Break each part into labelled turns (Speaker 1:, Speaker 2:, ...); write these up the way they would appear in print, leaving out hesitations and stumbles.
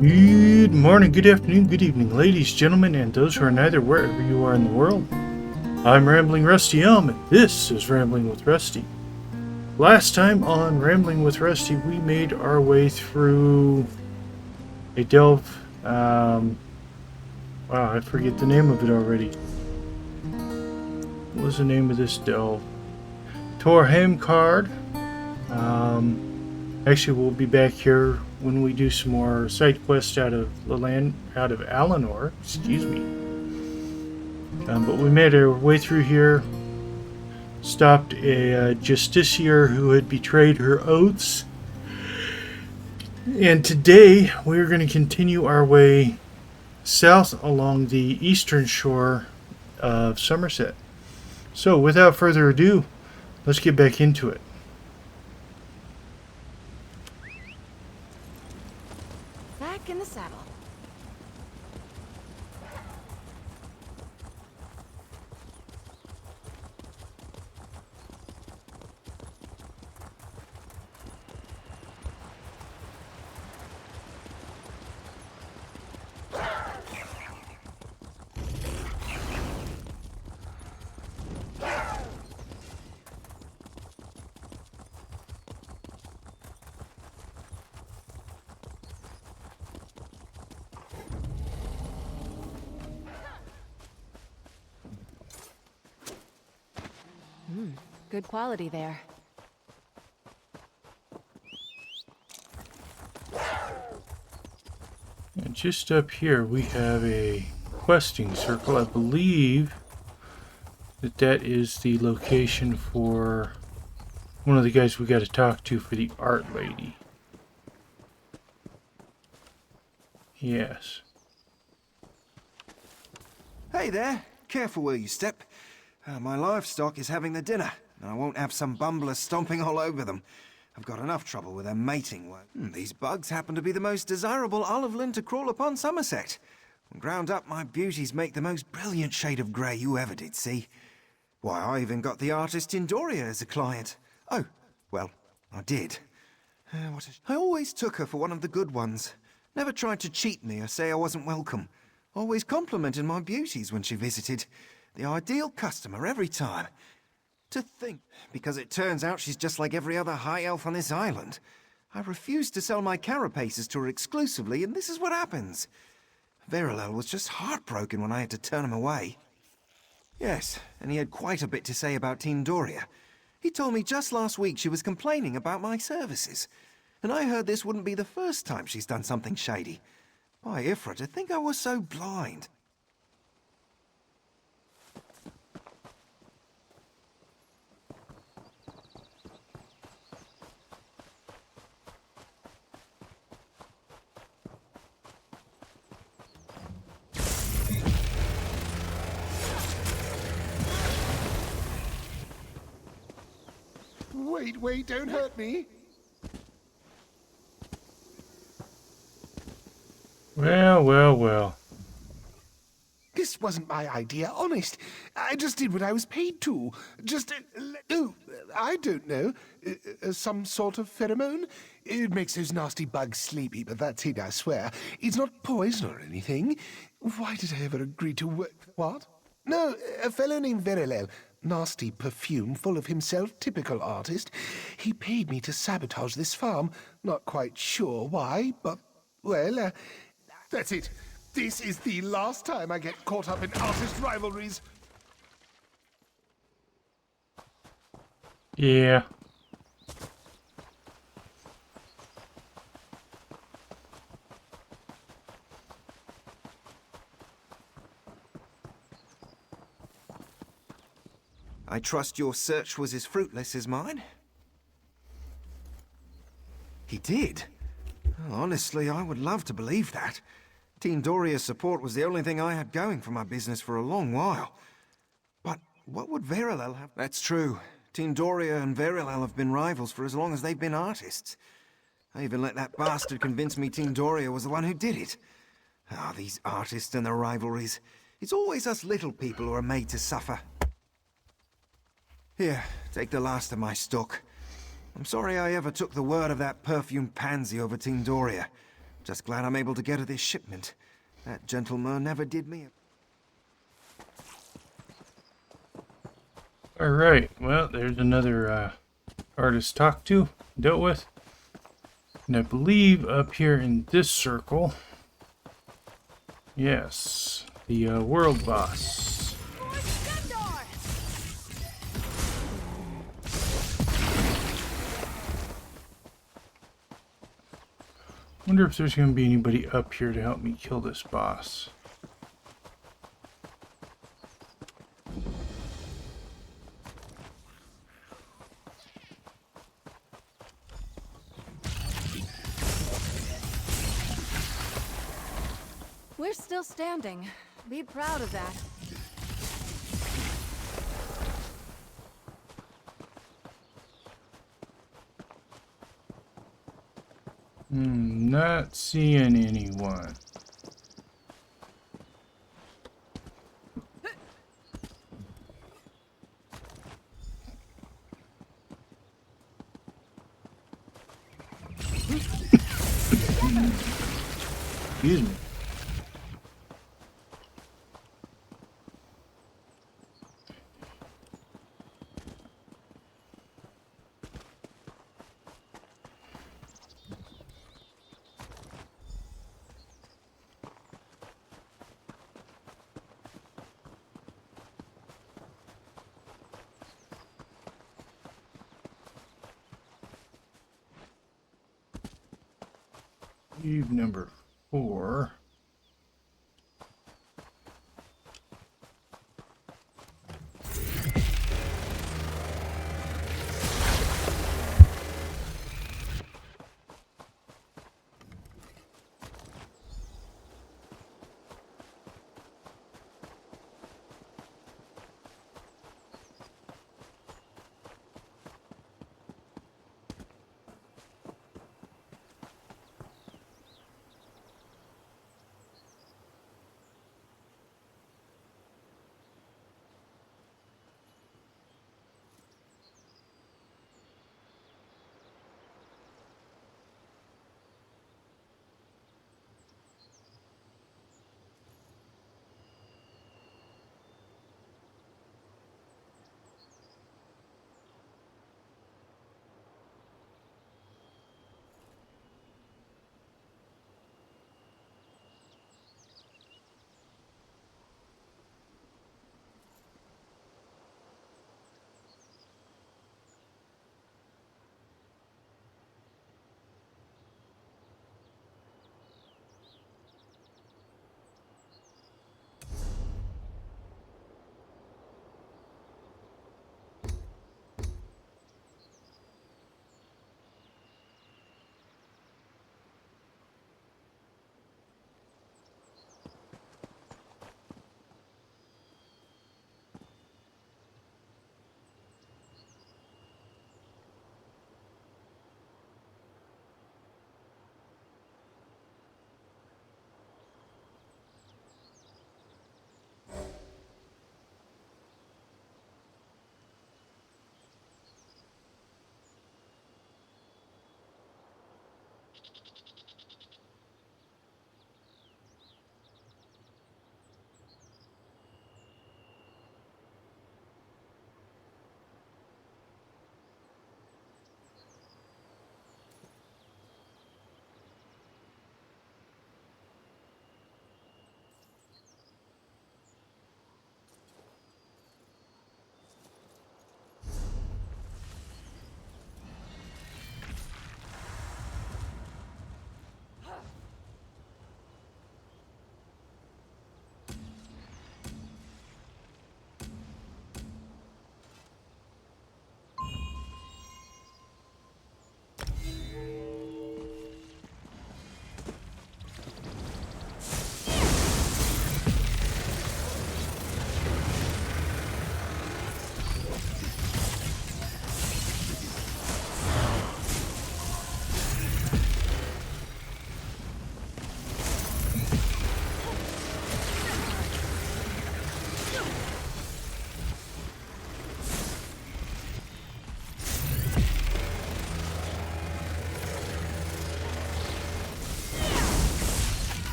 Speaker 1: Good morning, good afternoon, good evening, ladies, gentlemen, and those who are neither wherever you are in the world. I'm Rambling Rusty Elm, and this is Rambling with Rusty. Last time on Rambling with Rusty, we made our way through a delve. Wow, I forget the name of it already. What was the name of this delve? Torheim Card. Actually, we'll be back here when we do some more side quests out of Alinor. Excuse me. But we made our way through here. Stopped a justiciar who had betrayed her oaths. And today we're going to continue our way south along the eastern shore of Somerset. So without further ado, let's get back into it.
Speaker 2: Back in the saddle. Good quality there.
Speaker 1: And just up here we have a questing circle. I believe that is the location for one of the guys we got to talk to for the art lady. Yes.
Speaker 3: Hey there, careful where you step. My livestock is having their dinner, and I won't have some bumblers stomping all over them. I've got enough trouble with their mating work. These bugs happen to be the most desirable olive lint to crawl upon Somerset. When ground up, my beauties make the most brilliant shade of grey you ever did see. Why, I even got the artist Tindoria as a client. Oh, well, I did. I always took her for one of the good ones. Never tried to cheat me or say I wasn't welcome. Always complimented my beauties when she visited. The ideal customer every time. To think, because it turns out she's just like every other high elf on this island. I refused to sell my carapaces to her exclusively, and this is what happens. Verilel was just heartbroken when I had to turn him away. Yes, and he had quite a bit to say about Tindoria. He told me just last week she was complaining about my services. And I heard this wouldn't be the first time she's done something shady. By Ifra, to think I was so blind.
Speaker 4: Wait, don't hurt me.
Speaker 1: Well.
Speaker 4: This wasn't my idea, honest. I just did what I was paid to. I don't know. Some sort of pheromone? It makes those nasty bugs sleepy, but that's it, I swear. It's not poison or anything. Why did I ever agree to work? What? No, a fellow named Verilel. Nasty perfume, full of himself, typical artist. He paid me to sabotage this farm. Not quite sure why, but, well, that's it. This is the last time I get caught up in artist rivalries.
Speaker 1: Yeah.
Speaker 3: I trust your search was as fruitless as mine? He did? Honestly, I would love to believe that. Tindoria's support was the only thing I had going for my business for a long while. But what would Verilel have? That's true. Tindoria and Verilel have been rivals for as long as they've been artists. I even let that bastard convince me Tindoria was the one who did it. Ah, these artists and their rivalries. It's always us little people who are made to suffer. Here, take the last of my stock. I'm sorry I ever took the word of that perfumed pansy over Tindoria. Just glad I'm able to get to this shipment. That gentleman never did me a...
Speaker 1: Alright, well, there's another artist talked to, dealt with. And I believe up here in this circle, yes, the world boss. Wonder if there's going to be anybody up here to help me kill this boss.
Speaker 2: We're still standing. Be proud of that.
Speaker 1: Not seeing anyone. Excuse me. Eve number 4.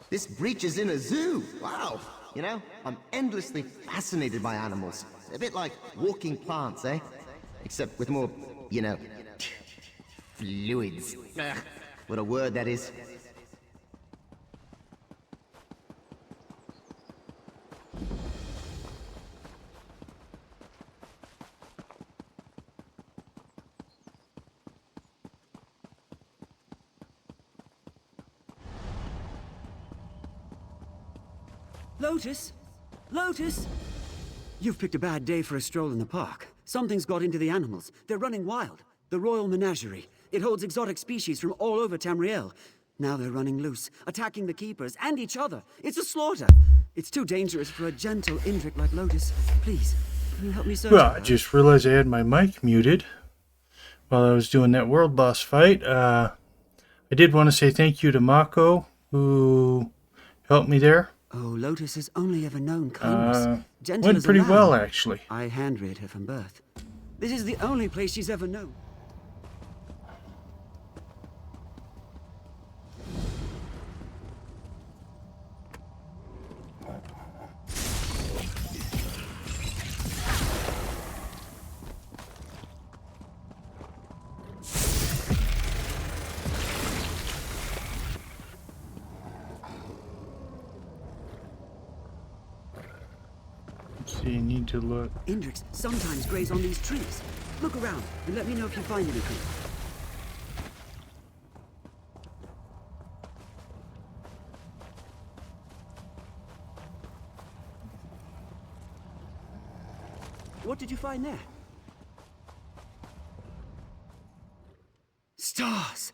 Speaker 5: This breach is in a zoo. Wow. You know, I'm endlessly fascinated by animals. A bit like walking plants, eh? Except with more, you know, fluids. Ugh, what a word that is.
Speaker 6: Lotus? Lotus? You've picked a bad day for a stroll in the park. Something's got into the animals. They're running wild. The Royal Menagerie. It holds exotic species from all over Tamriel. Now they're running loose, attacking the keepers and each other. It's a slaughter. It's too dangerous for a gentle Indrik like Lotus. Please, can you help me search?
Speaker 1: Well, I just realized I had my mic muted while I was doing that world boss fight. I did want to say thank you to Mako, who helped me there.
Speaker 6: Oh, Lotus has only ever known kindness. Gentle
Speaker 1: Went
Speaker 6: as a
Speaker 1: pretty
Speaker 6: lamb.
Speaker 1: well, actually.
Speaker 6: I hand-reared her from birth. This is the only place she's ever known.
Speaker 1: So you need to look.
Speaker 6: Indriks sometimes graze on these trees. Look around and let me know if you find anything. What did you find there? Stars!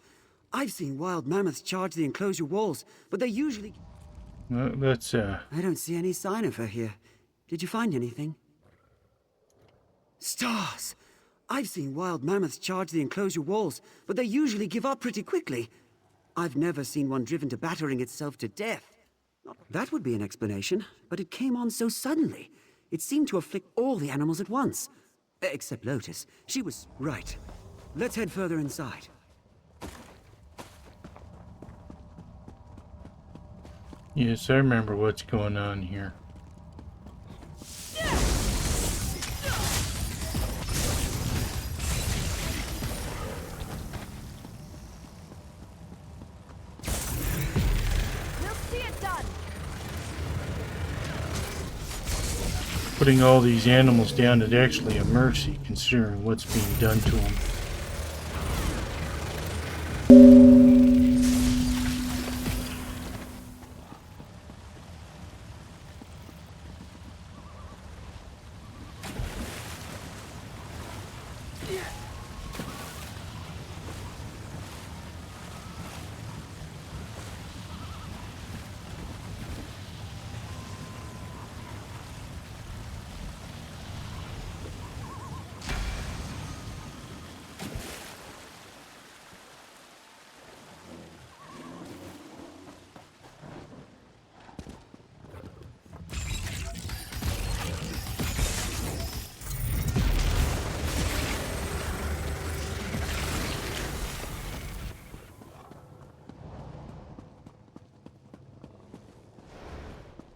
Speaker 6: I've seen wild mammoths charge the enclosure walls, but they usually...
Speaker 1: Let's,
Speaker 6: I don't see any sign of her here. Did you find anything? Stars! I've seen wild mammoths charge the enclosure walls, but they usually give up pretty quickly. I've never seen one driven to battering itself to death. That would be an explanation, but it came on so suddenly. It seemed to afflict all the animals at once. Except Lotus. She was right. Let's head further inside.
Speaker 1: yes, I remember what's going on here.
Speaker 2: We'll see it done.
Speaker 1: Putting all these animals down is actually a mercy, considering what's being done to them.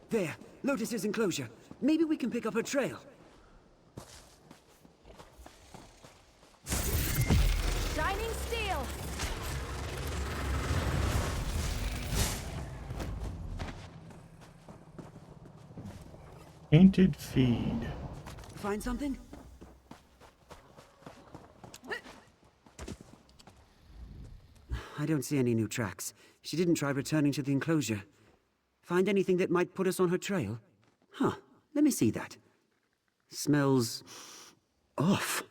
Speaker 6: There, Lotus's enclosure. Maybe we can pick up her trail.
Speaker 2: Shining steel.
Speaker 1: Painted feed.
Speaker 6: Find something? I don't see any new tracks. She didn't try returning to the enclosure. Find anything that might put us on her trail? Huh, let me see that. Smells... off.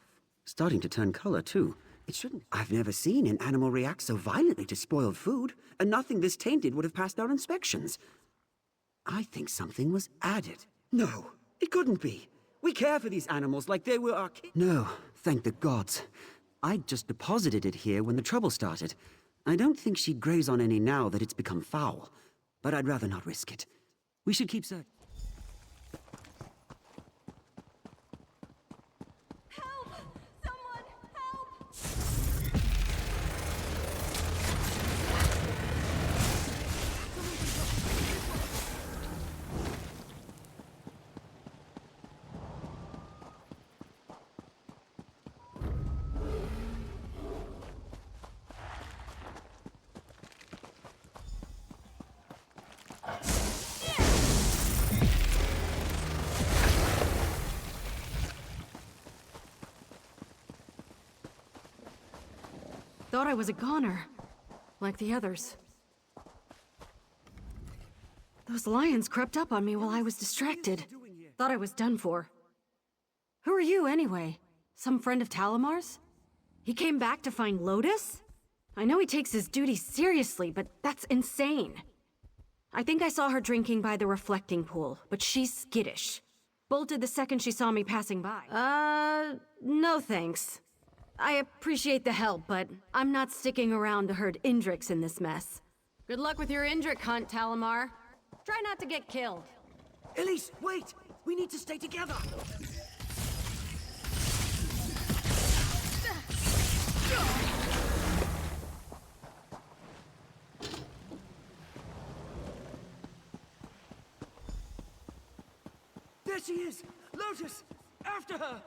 Speaker 6: Starting to turn color, too. It shouldn't. I've never seen an animal react so violently to spoiled food, and nothing this tainted would have passed our inspections. I think something was added. No, it couldn't be. We care for these animals like they were our kids. No, thank the gods. I just deposited it here when the trouble started. I don't think she'd graze on any now that it's become foul. But I'd rather not risk it. We should keep searching.
Speaker 2: Help! Someone, help! thought I was a goner. Like the others. Those lions crept up on me while I was distracted. Thought I was done for. Who are you, anyway? Some friend of Talamar's? He came back to find Lotus? I know he takes his duties seriously, but that's insane. I think I saw her drinking by the reflecting pool, but she's skittish. Bolted the second she saw me passing by. No thanks. I appreciate the help, but I'm not sticking around to herd Indrix in this mess. Good luck with your Indrik hunt, Talamar. Try not to get killed.
Speaker 6: Elise, wait! We need to stay together! There she is! Lotus! After her!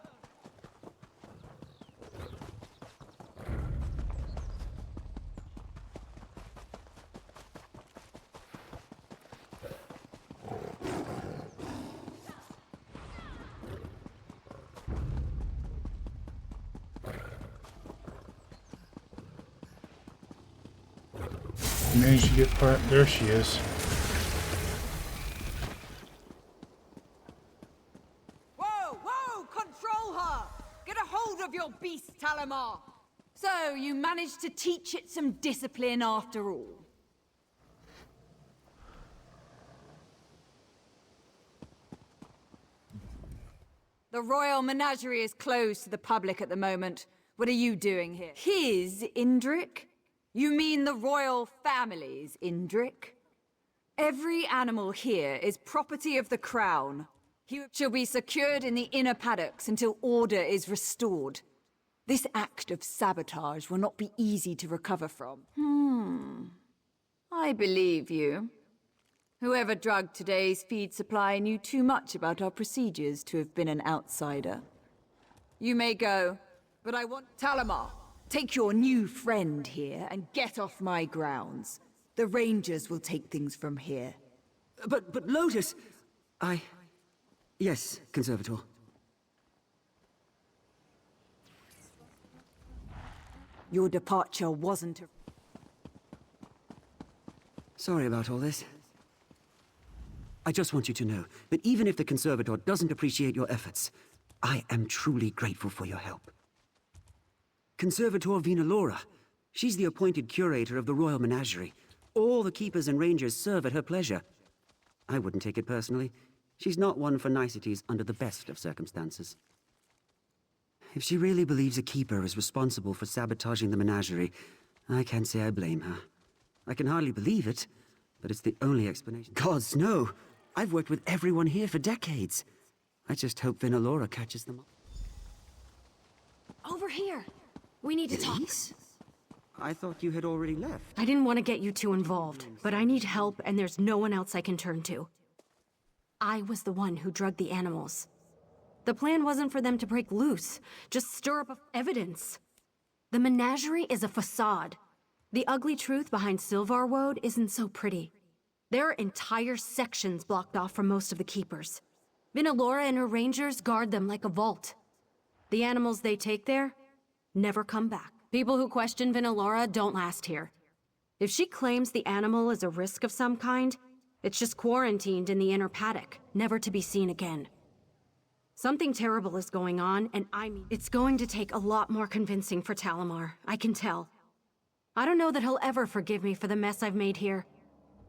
Speaker 1: Managed to get part. There she is.
Speaker 7: Whoa, whoa! Control her! Get a hold of your beast, Talamar! So, you managed to teach it some discipline after all. The Royal Menagerie is closed to the public at the moment. What are you doing here? His Indrik? You mean the royal family's Indrik? Every animal here is property of the crown. He shall be secured in the inner paddocks until order is restored. This act of sabotage will not be easy to recover from. I believe you. Whoever drugged today's feed supply knew too much about our procedures to have been an outsider. You may go, but I want Talamar. Take your new friend here and get off my grounds. The Rangers will take things from here.
Speaker 6: But Lotus... Yes, Conservator.
Speaker 7: Your departure wasn't a...
Speaker 6: Sorry about all this. I just want you to know that even if the Conservator doesn't appreciate your efforts, I am truly grateful for your help. Conservator Vinalora. She's the appointed curator of the Royal Menagerie. All the keepers and rangers serve at her pleasure. I wouldn't take it personally. She's not one for niceties under the best of circumstances. If she really believes a keeper is responsible for sabotaging the menagerie, I can't say I blame her. I can hardly believe it, but it's the only explanation. Gods, no! I've worked with everyone here for decades. I just hope Vinalora catches them up.
Speaker 2: Over here. We need to talk.
Speaker 6: I thought you had already left.
Speaker 2: I didn't want to get you too involved, but I need help and there's no one else I can turn to. I was the one who drugged the animals. The plan wasn't for them to break loose, just stir up evidence. The menagerie is a facade. The ugly truth behind Sil-var-Woad isn't so pretty. There are entire sections blocked off from most of the keepers. Vinalora and her rangers guard them like a vault. The animals they take there never come back. People who question Vinalora don't last here. If she claims the animal is a risk of some kind, it's just quarantined in the inner paddock, never to be seen again. Something terrible is going on, and it's going to take a lot more convincing for Talamar, I can tell. I don't know that he'll ever forgive me for the mess I've made here,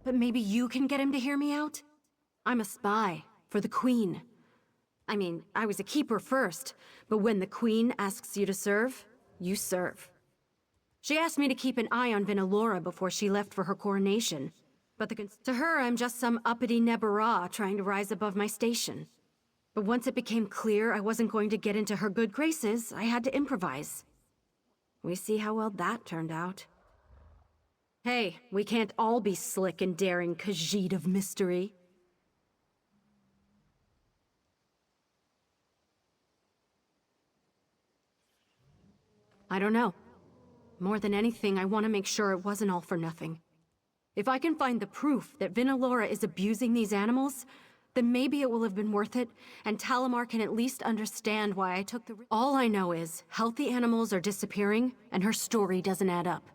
Speaker 2: but maybe you can get him to hear me out? I'm a spy for the Queen. I mean, I was a keeper first, but when the Queen asks you to serve, you serve. She asked me to keep an eye on Vinalora before she left for her coronation, but to her, I'm just some uppity Nebara trying to rise above my station. But once it became clear I wasn't going to get into her good graces, I had to improvise. We see how well that turned out. Hey, we can't all be slick and daring Khajiit of mystery. I don't know. More than anything, I want to make sure it wasn't all for nothing. If I can find the proof that Vinalora is abusing these animals, then maybe it will have been worth it, and Talamar can at least understand why I took the risk. All I know is, healthy animals are disappearing, and her story doesn't add up.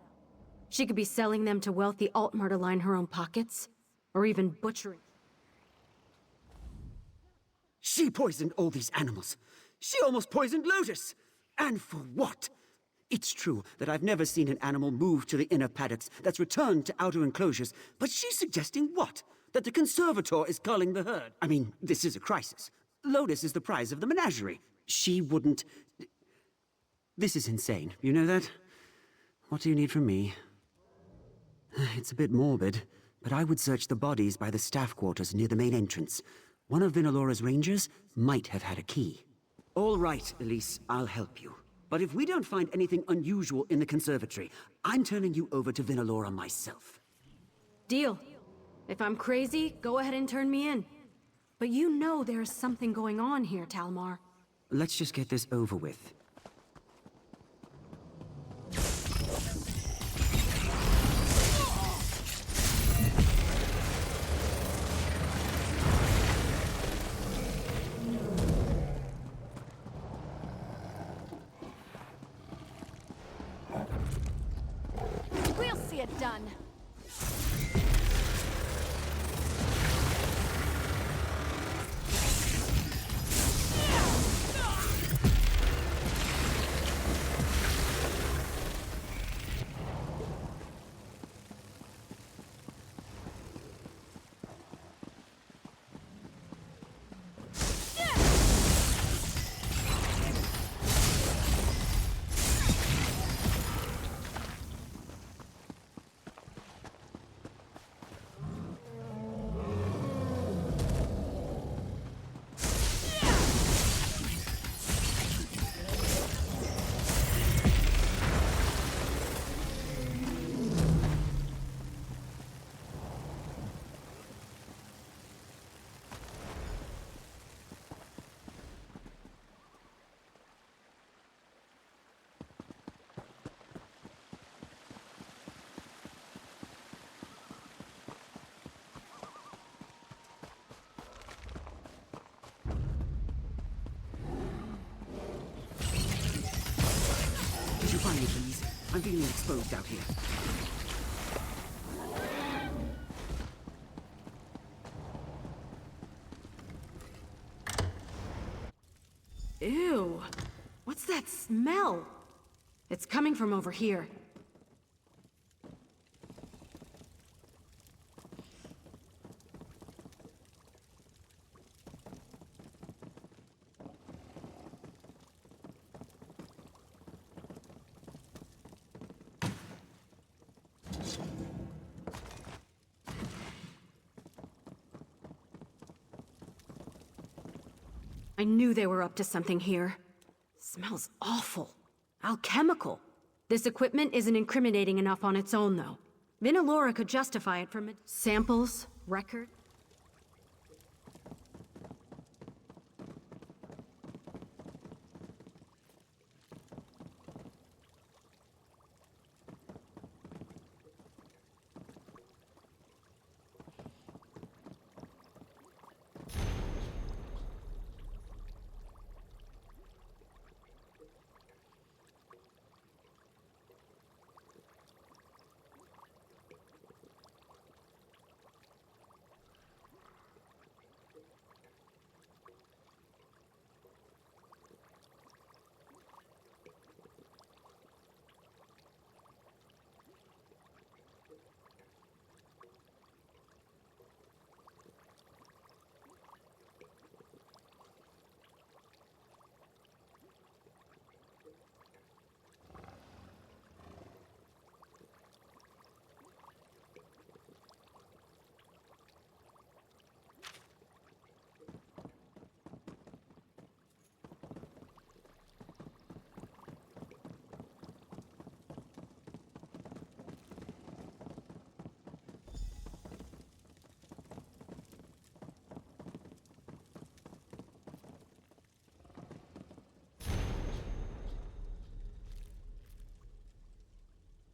Speaker 2: She could be selling them to wealthy Altmer to line her own pockets, or even butchering.
Speaker 6: She poisoned all these animals. She almost poisoned Lotus. And for what? It's true that I've never seen an animal move to the inner paddocks that's returned to outer enclosures, but she's suggesting what? That the conservator is culling the herd. I mean, this is a crisis. Lotus is the prize of the menagerie. She wouldn't... This is insane, you know that? What do you need from me? It's a bit morbid, but I would search the bodies by the staff quarters near the main entrance. One of Vinalora's rangers might have had a key. All right, Elise, I'll help you. But if we don't find anything unusual in the conservatory, I'm turning you over to Vinalora myself.
Speaker 2: Deal. If I'm crazy, go ahead and turn me in. But you know there's something going on here, Talamar.
Speaker 6: Let's just get this over with.
Speaker 2: We'll see it done. Could you find me, please? I'm feeling exposed out here. Ew. What's that smell? It's coming from over here. I knew they were up to something here. Smells awful. Alchemical. This equipment isn't incriminating enough on its own, though. Vinalora could justify it from samples, record.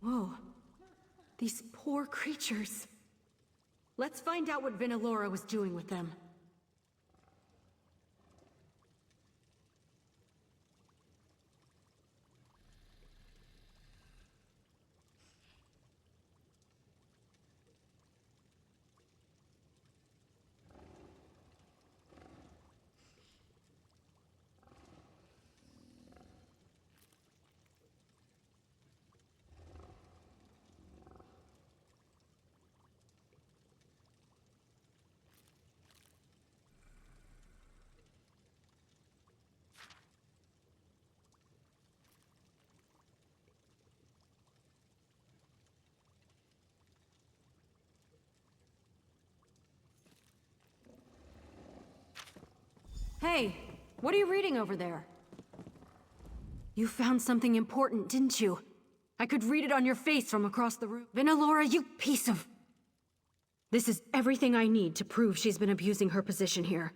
Speaker 2: Whoa. These poor creatures. Let's find out what Vinalora was doing with them. Hey, what are you reading over there? You found something important, didn't you? I could read it on your face from across the room. Vinalora, you piece of... This is everything I need to prove she's been abusing her position here.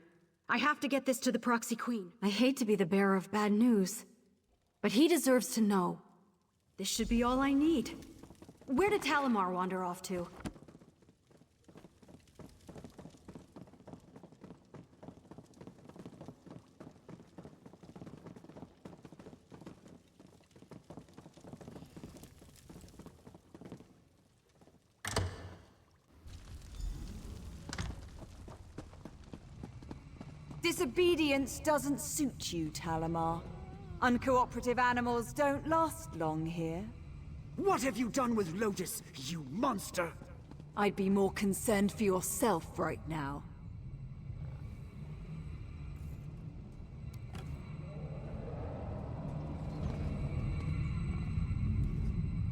Speaker 2: I have to get this to the Proxy Queen. I hate to be the bearer of bad news, but he deserves to know. This should be all I need. Where did Talimar wander off to?
Speaker 7: Disobedience doesn't suit you, Talimar. Uncooperative animals don't last long here.
Speaker 6: What have you done with Lotus, you monster?
Speaker 7: I'd be more concerned for yourself right now.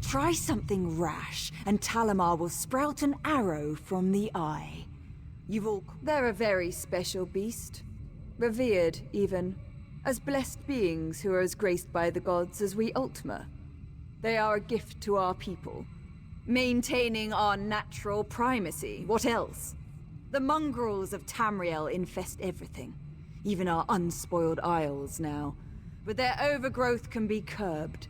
Speaker 7: Try something rash, and Talimar will sprout an arrow from the eye. They're a very special beast. Revered, even. As blessed beings who are as graced by the gods as we Ultima. They are a gift to our people. Maintaining our natural primacy. What else? The mongrels of Tamriel infest everything. Even our unspoiled isles now. But their overgrowth can be curbed.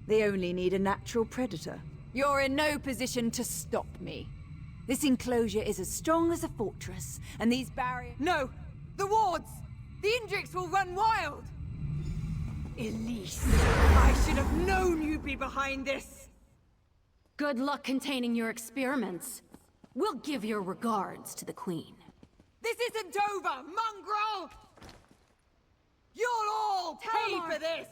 Speaker 7: They only need a natural predator. You're in no position to stop me. This enclosure is as strong as a fortress, and these barriers... No! The wards! The Indrics will run wild!
Speaker 8: Elise, I should have known you'd be behind this!
Speaker 2: Good luck containing your experiments. We'll give your regards to the Queen.
Speaker 8: This isn't over, mongrel! You'll all pay for this!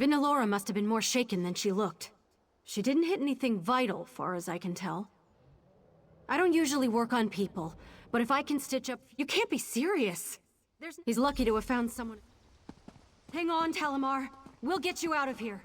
Speaker 2: Vinalora must have been more shaken than she looked. She didn't hit anything vital, far as I can tell. I don't usually work on people, but if I can stitch up... You can't be serious! He's lucky to have found someone... Hang on, Talimar. We'll get you out of here.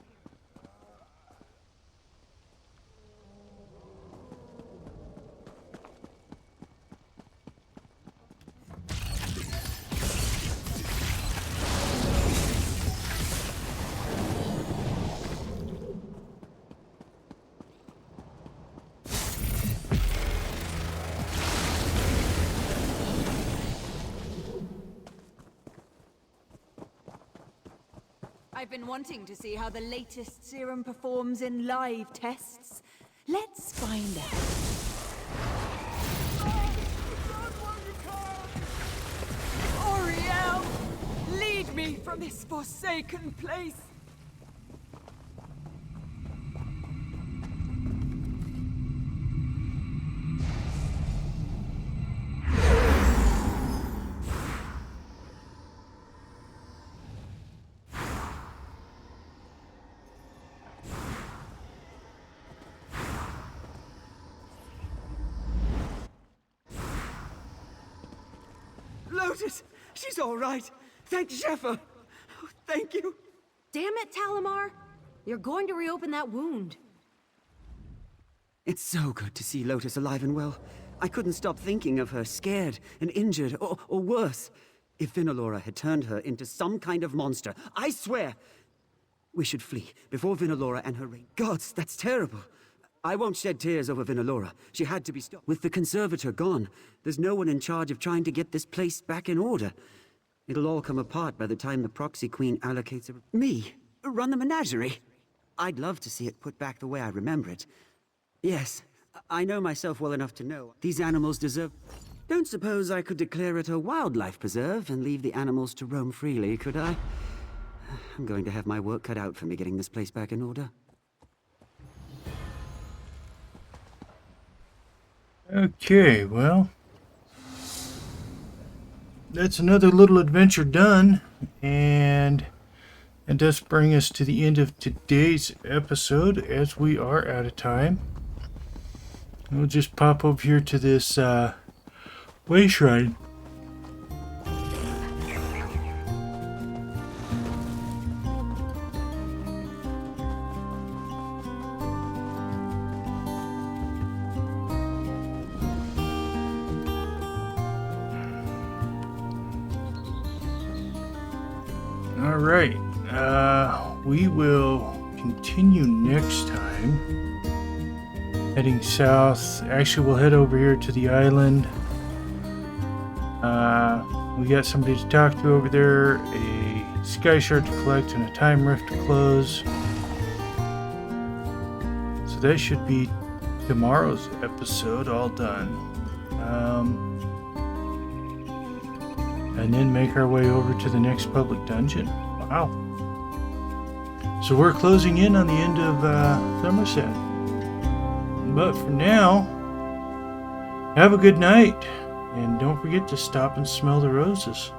Speaker 7: I've been wanting to see how the latest serum performs in live tests. Let's find out.
Speaker 8: Oriel! Lead me from this forsaken place! Lotus! She's all right! Thank Zephyr! Oh, thank you!
Speaker 2: Damn it, Talimar! You're going to reopen that wound.
Speaker 6: It's so good to see Lotus alive and well. I couldn't stop thinking of her, scared and injured, or worse. If Vinalora had turned her into some kind of monster, I swear... We should flee, before Vinalora and her reign... Gods, that's terrible! I won't shed tears over Vinalora. She had to be stopped. With the Conservator gone, there's no one in charge of trying to get this place back in order. It'll all come apart by the time the Proxy Queen allocates me? Run the menagerie? I'd love to see it put back the way I remember it. Yes, I know myself well enough to know these animals deserve... Don't suppose I could declare it a wildlife preserve and leave the animals to roam freely, could I? I'm going to have my work cut out for me getting this place back in order.
Speaker 1: Okay, well, that's another little adventure done, and it does bring us to the end of today's episode, as we are out of time. We'll just pop over here to this way shrine. Alright, we will continue next time. Heading south. Actually, we'll head over here to the island. We got somebody to talk to over there, a sky shard to collect, and a time rift to close. So that should be tomorrow's episode all done. And then make our way over to the next public dungeon. Wow. So we're closing in on the end of Somerset. But for now, have a good night. And don't forget to stop and smell the roses.